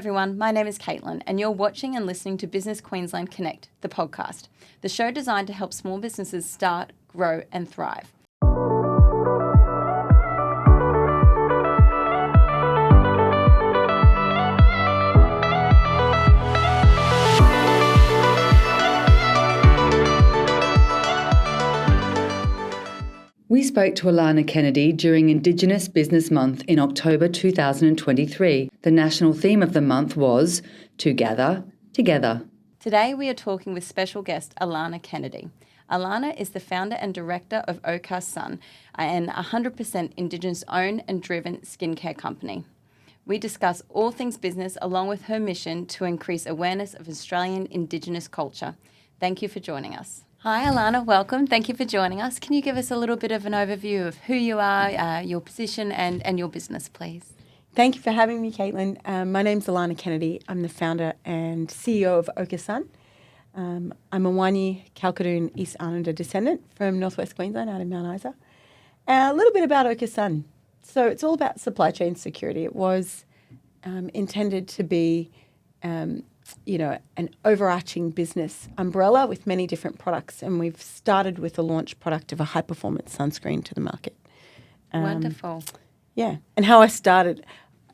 everyone. My name is Caitlin, and you're watching and listening to Business Queensland Connect, the podcast, the show designed to help small businesses start, grow, and thrive. We spoke to Alana Kennedy during Indigenous Business Month in October 2023. The national theme of the month was To Gather Together. Today we are talking with special guest Alana Kennedy. Alana is the founder and director of Ochre Sun, an 100% Indigenous owned and driven skincare company. We discuss all things business along with her mission to increase awareness of Australian Indigenous culture. Thank you for joining us. Hi, Alana. Welcome. Thank you for joining us. Can you give us a little bit of an overview of who you are, your position and your business, please? Thank you for having me, Caitlin. My name's Alana Kennedy. I'm the founder and CEO of Ochre Sun. I'm a Waanyi, Kalkadoon, East Islander descendant from North West Queensland out in Mount Isa. A little bit about Ochre Sun. So it's all about supply chain security. It was intended to be an overarching business umbrella with many different products. And we've started with the launch product of a high-performance sunscreen to the market. Wonderful. Yeah. And how I started,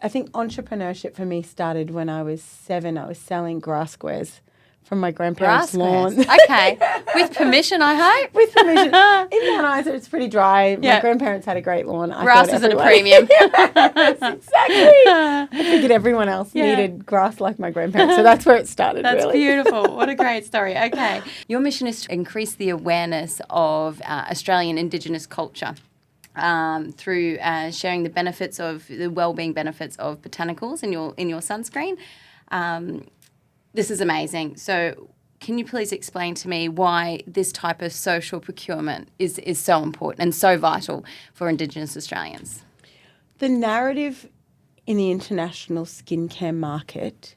I think entrepreneurship for me started when I was 7. I was selling grass squares from my grandparents' lawn. Okay. With permission, I hope? With permission. In Mount Isa, it's pretty dry. Yeah. My grandparents had a great lawn. Grass is at a premium. Yes, exactly. I figured everyone else needed grass like my grandparents. So that's where it started, That's really. beautiful. What a great story. Okay. Your mission is to increase the awareness of Australian Indigenous culture through sharing the benefits of the well-being benefits of botanicals in your sunscreen. This is amazing. So can you please explain to me why this type of social procurement is so important and so vital for Indigenous Australians? The narrative in the international skincare market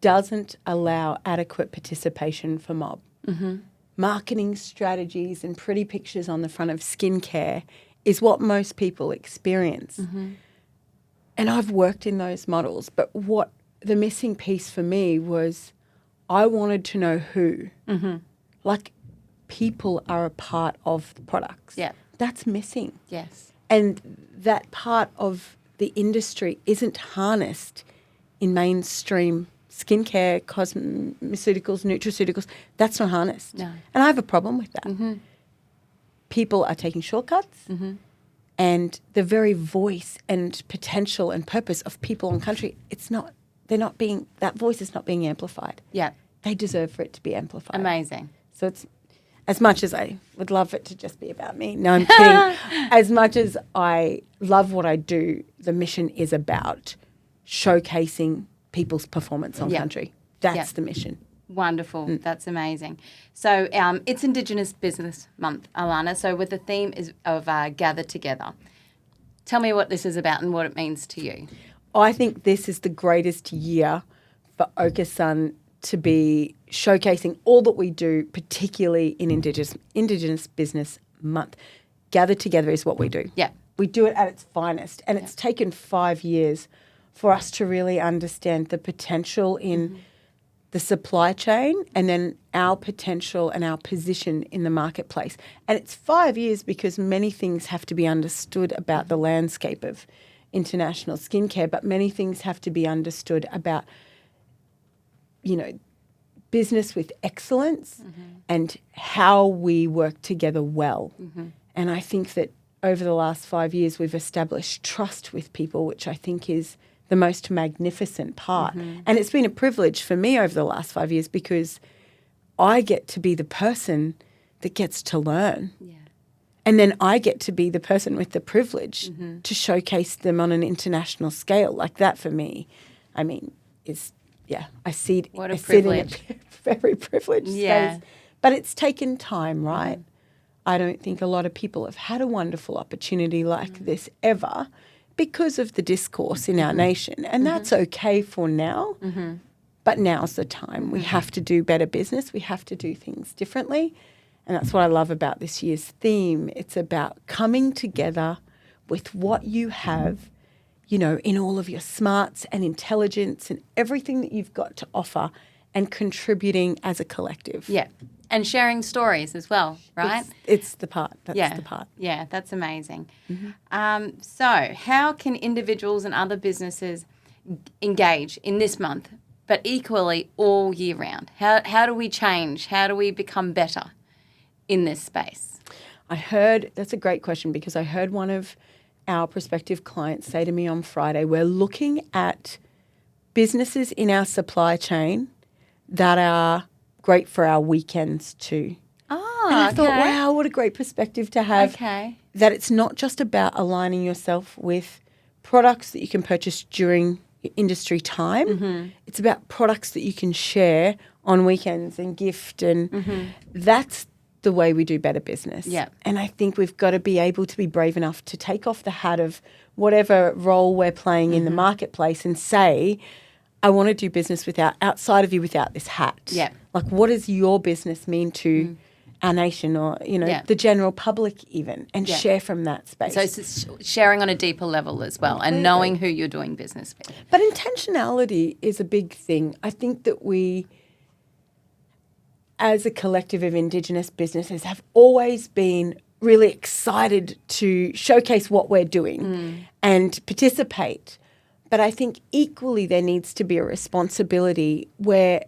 doesn't allow adequate participation for mob. Mm-hmm. Marketing strategies and pretty pictures on the front of skincare is what most people experience. Mm-hmm. And I've worked in those models, but what the missing piece for me was I wanted to know who. Mm-hmm. Like, people are a part of the products. Yeah. That's missing. Yes. And that part of the industry isn't harnessed in mainstream skincare, cosmeceuticals, nutraceuticals. That's not harnessed. No. And I have a problem with that. Mm-hmm. People are taking shortcuts. Mm-hmm. And the very voice and potential and purpose of people and country, that voice is not being amplified. Yeah. They deserve for it to be amplified. Amazing. So it's, as much as I would love it to just be about me, no, I'm kidding. As much as I love what I do, the mission is about showcasing people's performance on country. That's the mission. Wonderful. That's amazing. So it's Indigenous Business Month, Alana. So with the theme of Gather Together. Tell me what this is about and what it means to you. I think this is the greatest year for Ochre Sun to be showcasing all that we do, particularly in Indigenous Business Month. Gather together is what we do. Yeah. We do it at its finest. And it's taken 5 years for us to really understand the potential in the supply chain and then our potential and our position in the marketplace. And it's 5 years because many things have to be understood about the landscape of international skincare, but many things have to be understood about, business with excellence and how we work together well. Mm-hmm. And I think that over the last 5 years, we've established trust with people, which I think is the most magnificent part. Mm-hmm. And it's been a privilege for me over the last 5 years because I get to be the person that gets to learn. Yeah. And then I get to be the person with the privilege to showcase them on an international scale. Like that for me, I mean, I see it. What a privilege. In a very privileged space. But it's taken time, right? Mm-hmm. I don't think a lot of people have had a wonderful opportunity like this ever because of the discourse in our nation. And that's okay for now. Mm-hmm. But now's the time. We have to do better business. We have to do things differently. And that's what I love about this year's theme. It's about coming together with what you have, in all of your smarts and intelligence and everything that you've got to offer and contributing as a collective. Yeah. And sharing stories as well, right? It's the part. That's the part. Yeah, that's amazing. So how can individuals and other businesses engage in this month, but equally all year round? How do we change? How do we become better in this space? That's a great question, because I heard one of our prospective clients say to me on Friday, we're looking at businesses in our supply chain that are great for our weekends too. Oh, and I thought, wow, what a great perspective to have. Okay. That it's not just about aligning yourself with products that you can purchase during your industry time. It's about products that you can share on weekends and gift, and that's the way we do better business. Yeah. And I think we've got to be able to be brave enough to take off the hat of whatever role we're playing in the marketplace and say, I want to do business outside of you without this hat. Yeah. Like, what does your business mean to our nation or, the general public even, and share from that space. So it's sharing on a deeper level as well, and knowing who you're doing business with. But intentionality is a big thing. I think that we, as a collective of Indigenous businesses, have always been really excited to showcase what we're doing and participate. But I think equally there needs to be a responsibility where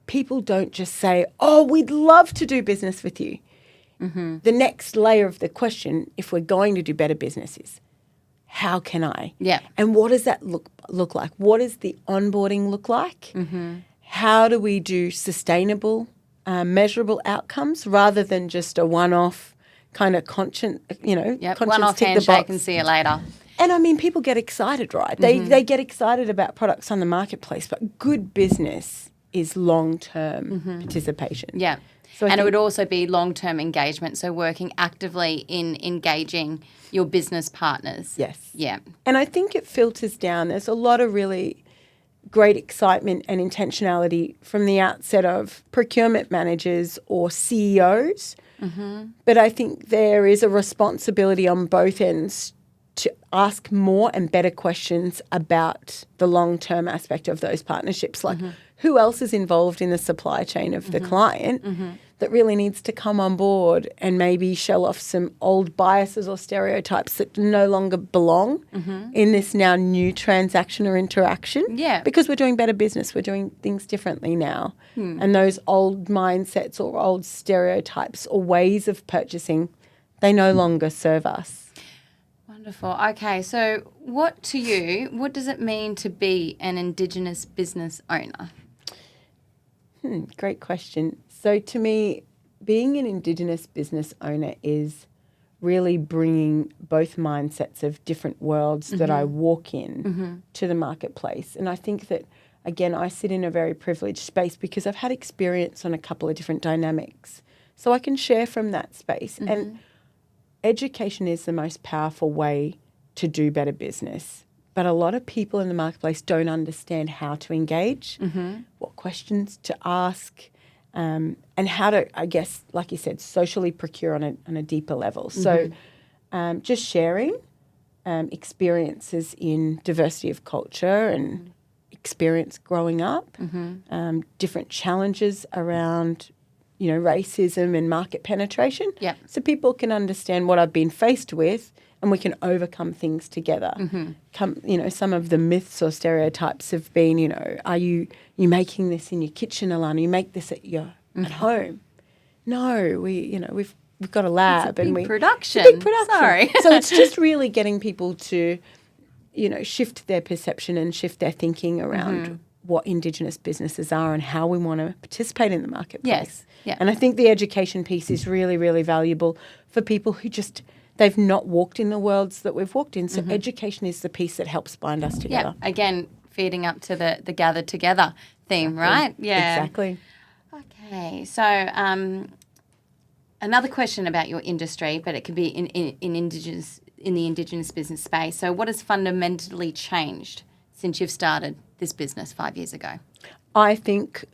people don't just say, oh, we'd love to do business with you. The next layer of the question, if we're going to do better business, is how can I? Yeah. And what does that look like? What does the onboarding look like? How do we do sustainable, measurable outcomes rather than just a one-off kind of conscience, conscience one-off tick the handshake box. and see you later. And I mean, people get excited, right? They get excited about products on the marketplace, but good business is long-term participation. Yeah. So and it would also be long-term engagement, so working actively in engaging your business partners. Yes. Yeah. And I think it filters down. There's a lot of really great excitement and intentionality from the outset of procurement managers or CEOs. But I think there is a responsibility on both ends to ask more and better questions about the long-term aspect of those partnerships, like who else is involved in the supply chain of the client that really needs to come on board and maybe shell off some old biases or stereotypes that no longer belong in this now new transaction or interaction. Yeah. Because we're doing better business. We're doing things differently now. And those old mindsets or old stereotypes or ways of purchasing, they no longer serve us. Wonderful. Okay, so what does it mean to be an Indigenous business owner? Great question. So to me, being an Indigenous business owner is really bringing both mindsets of different worlds that I walk in to the marketplace. And I think that, again, I sit in a very privileged space because I've had experience on a couple of different dynamics. So I can share from that space. And education is the most powerful way to do better business. But a lot of people in the marketplace don't understand how to engage, what questions to ask, and how to, I guess, like you said, socially procure on a deeper level. So just sharing experiences in diversity of culture and experience growing up, different challenges around racism and market penetration. Yeah. So people can understand what I've been faced with and we can overcome things together. Some of the myths or stereotypes have been, are you making this in your kitchen, Alana? You make this at home. No, we've got a lab. It's a big production. It's a big production. Sorry. So it's just really getting people to, shift their perception and shift their thinking around what Indigenous businesses are and how we want to participate in the marketplace. Yes. Yeah. And I think the education piece is really, really valuable for people who they've not walked in the worlds that we've walked in. So education is the piece that helps bind us together. Yeah. Again, feeding up to the gathered together theme, right? Yeah. Exactly. Okay. So another question about your industry, but it could be in the Indigenous business space. So what has fundamentally changed since you've started this business 5 years ago? I think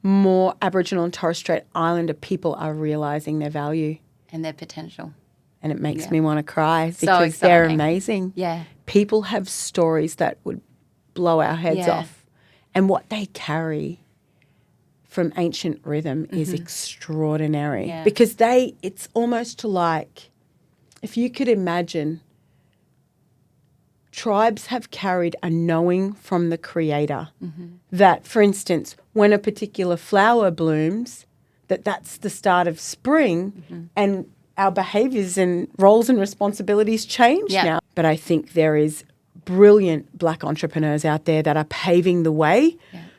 more Aboriginal and Torres Strait Islander people are realising their value. And their potential. And it makes me want to cry because they're amazing. Yeah. people have stories that would blow our heads off. And what they carry from ancient rhythm is extraordinary because it's almost like, if you could imagine, tribes have carried a knowing from the Creator that, for instance, when a particular flower blooms, that's the start of spring, and our behaviours and roles and responsibilities change now. But I think there is brilliant Black entrepreneurs out there that are paving the way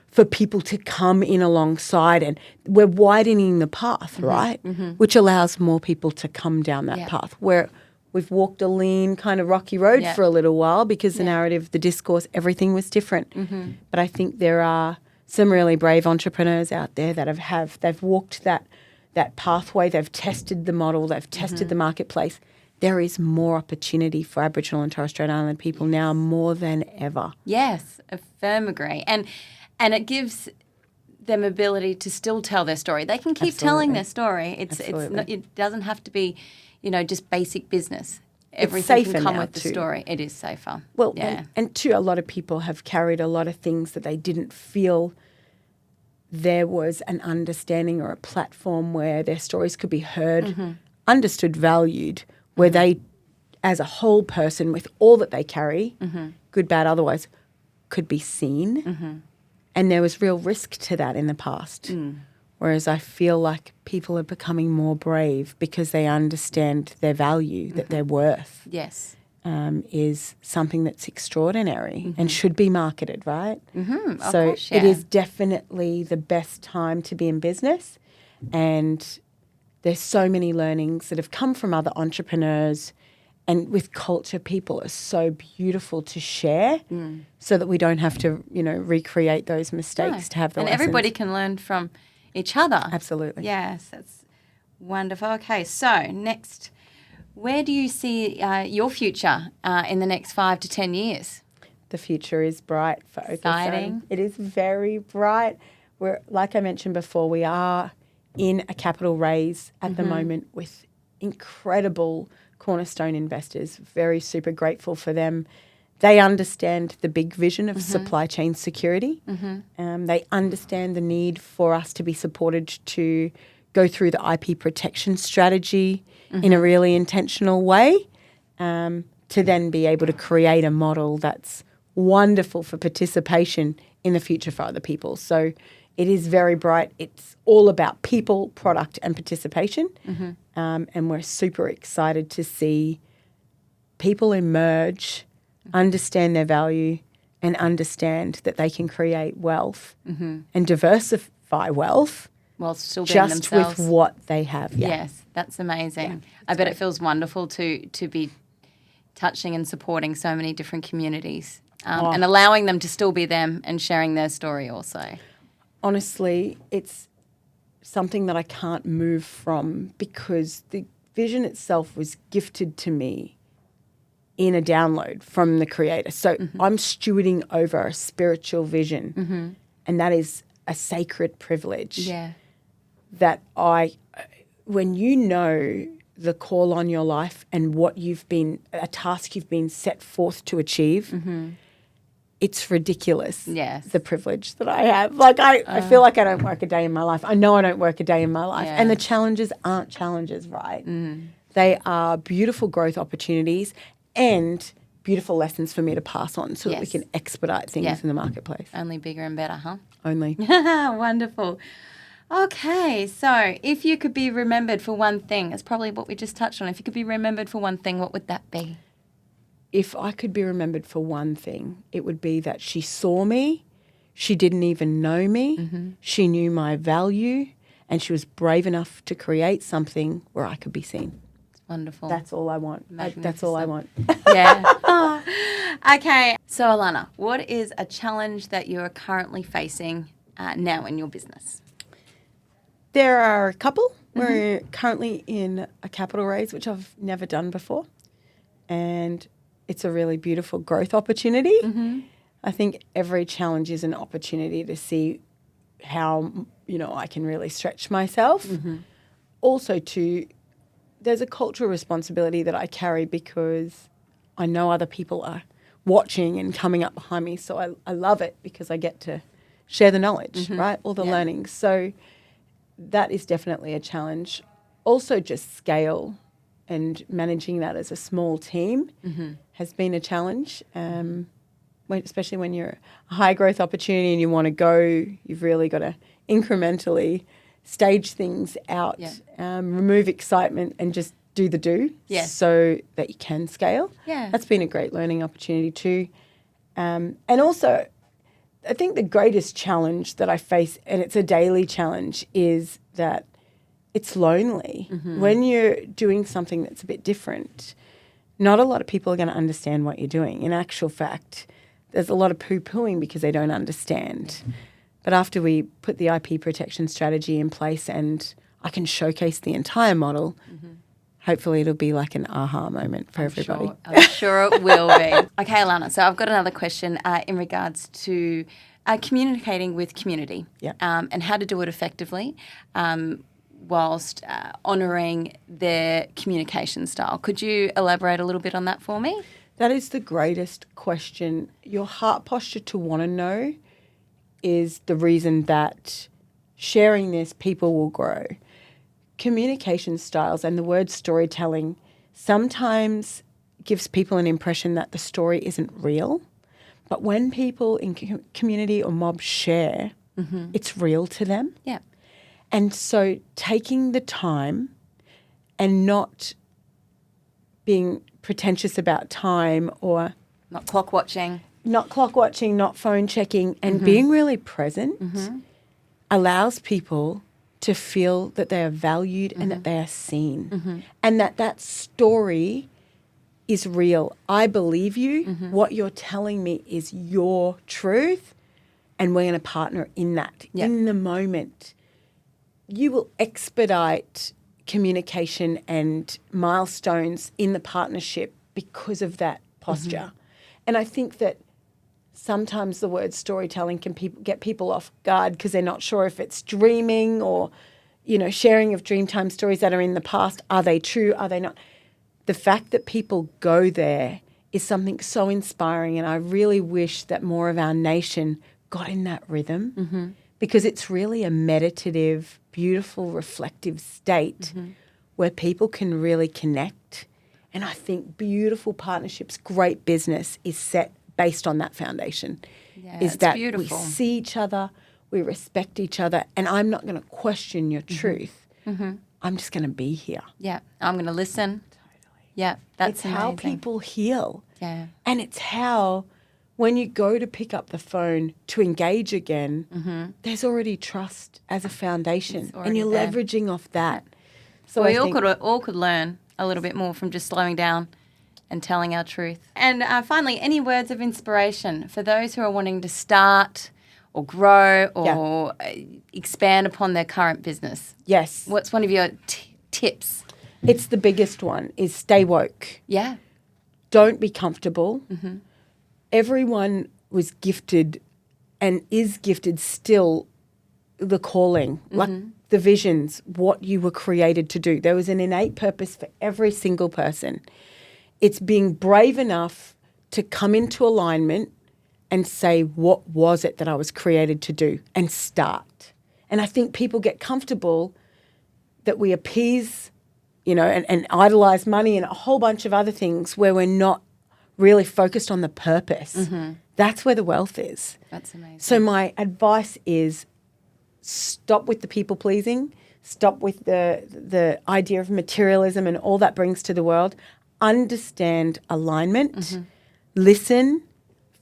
for people to come in alongside, and we're widening the path, right? Which allows more people to come down that path where we've walked a lean kind of rocky road for a little while because the narrative, the discourse, everything was different. But I think there are some really brave entrepreneurs out there that they've walked that pathway, they've tested the model, they've tested the marketplace. There is more opportunity for Aboriginal and Torres Strait Islander people now more than ever. Yes, I firm agree. And it gives them ability to still tell their story. They can keep telling their story. It doesn't have to be, just basic business. Everything can come with the story. It is safer. Well, and too, a lot of people have carried a lot of things that they didn't feel there was an understanding or a platform where their stories could be heard, understood, valued, where they, as a whole person with all that they carry, good, bad, otherwise, could be seen. And there was real risk to that in the past. Whereas I feel like people are becoming more brave because they understand their value, that their worth is something that's extraordinary and should be marketed, right? So it is definitely the best time to be in business. And there's so many learnings that have come from other entrepreneurs. And with culture, people are so beautiful to share so that we don't have to, recreate those mistakes to have the lessons. And everybody can learn from each other. Absolutely. Yes, that's wonderful. Okay, so next, where do you see your future in the next 5 to 10 years? The future is bright for Ochre Exciting. Sun. It is very bright. We're, like I mentioned before, we are in a capital raise at the moment with incredible cornerstone investors. Very super grateful for them. They understand the big vision of supply chain security. They understand the need for us to be supported to go through the IP protection strategy in a really intentional way, to then be able to create a model that's wonderful for participation in the future for other people. So it is very bright. It's all about people, product and participation. And we're super excited to see people emerge, understand their value and understand that they can create wealth and diversify wealth while still being just themselves. with what they have. Yes, that's amazing. I bet it feels wonderful to be touching and supporting so many different communities and allowing them to still be them and sharing their story also. Honestly, it's something that I can't move from because the vision itself was gifted to me in a download from the Creator. So I'm stewarding over a spiritual vision, and that is a sacred privilege. Yeah. That when you know the call on your life and what a task you've been set forth to achieve, it's ridiculous. Yes. The privilege that I have. Like I feel like I don't work a day in my life. I know I don't work a day in my life. Yeah. And the challenges aren't challenges, right? They are beautiful growth opportunities and beautiful lessons for me to pass on so that we can expedite things in the marketplace. Only bigger and better, huh? Only. Wonderful. Okay, so if you could be remembered for one thing, it's probably what we just touched on. If you could be remembered for one thing, what would that be? If I could be remembered for one thing, it would be that she saw me, she didn't even know me, she knew my value, and she was brave enough to create something where I could be seen. Wonderful. That's all I want. That's all I want. Yeah. Okay. So, Alana, what is a challenge that you're currently facing now in your business? There are a couple. We're currently in a capital raise, which I've never done before. And it's a really beautiful growth opportunity. I think every challenge is an opportunity to see how, I can really stretch myself. Also, there's a cultural responsibility that I carry because I know other people are watching and coming up behind me. So I love it because I get to share the knowledge, right? All the learning. So that is definitely a challenge. Also just scale and managing that as a small team has been a challenge. Especially when you're a high growth opportunity and you want to go, you've really got to incrementally stage things out, remove excitement and just do the do so that you can scale. Yeah. That's been a great learning opportunity too. And also, I think the greatest challenge that I face, and it's a daily challenge, is that it's lonely. When you're doing something that's a bit different, not a lot of people are going to understand what you're doing. In actual fact, there's a lot of poo-pooing because they don't understand. But after we put the IP protection strategy in place and I can showcase the entire model, hopefully it'll be like an aha moment for everybody. I'm sure it will be. Okay, Alana, so I've got another question in regards to communicating with community and how to do it effectively whilst honouring their communication style. Could you elaborate a little bit on that for me? That is the greatest question. Your heart posture to want to know is the reason that sharing this, people will grow. Communication styles and the word storytelling sometimes gives people an impression that the story isn't real. But when people in community or mob share, it's real to them. Yeah. And so taking the time and not being pretentious about time or not clock watching, not phone checking, and being really present allows people to feel that they are valued and that they are seen and that story is real. I believe you. What you're telling me is your truth and we're going to partner in that. In the moment, you will expedite communication and milestones in the partnership because of that posture. And I think that sometimes the word storytelling can get people off guard because they're not sure if it's dreaming or, sharing of Dreamtime stories that are in the past. Are they true? Are they not? The fact that people go there is something so inspiring, and I really wish that more of our nation got in that rhythm because it's really a meditative, beautiful, reflective state where people can really connect. And I think beautiful partnerships, great business is set based on that foundation. Yeah, is that beautiful. We see each other, we respect each other, and I'm not going to question your truth. I'm just going to be here. Yeah, I'm going to listen. Totally. Yeah, that's amazing. How people heal. Yeah. And it's how when you go to pick up the phone to engage again, there's already trust as a foundation and you're leveraging off that. So we all could learn a little bit more from just slowing down and telling our truth. And finally, any words of inspiration for those who are wanting to start or grow or expand upon their current business? Yes. What's one of your tips? It's the biggest one, is stay woke. Yeah. Don't be comfortable. Everyone was gifted and is gifted still the calling, like the visions, what you were created to do. There was an innate purpose for every single person. It's being brave enough to come into alignment and say, what was it that I was created to do, and start. And I think people get comfortable that we appease, and idolize money and a whole bunch of other things where we're not really focused on the purpose. That's where the wealth is. That's amazing. So my advice is stop with the people pleasing, stop with the idea of materialism and all that brings to the world. Understand alignment, listen,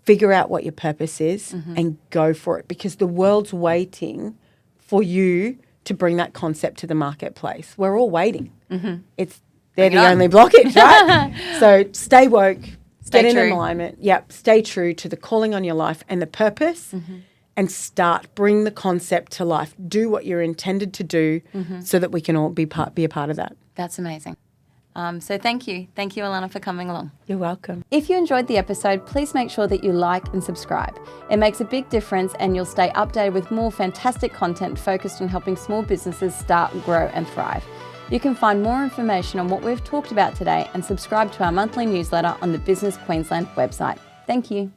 figure out what your purpose is and go for it, because the world's waiting for you to bring that concept to the marketplace. We're all waiting. They're the only blockage, right? So stay woke, get in alignment. Yep, stay true to the calling on your life and the purpose and bring the concept to life. Do what you're intended to do so that we can all be a part of that. That's amazing. So thank you. Thank you, Alana, for coming along. You're welcome. If you enjoyed the episode, please make sure that you like and subscribe. It makes a big difference and you'll stay updated with more fantastic content focused on helping small businesses start, grow and thrive. You can find more information on what we've talked about today and subscribe to our monthly newsletter on the Business Queensland website. Thank you.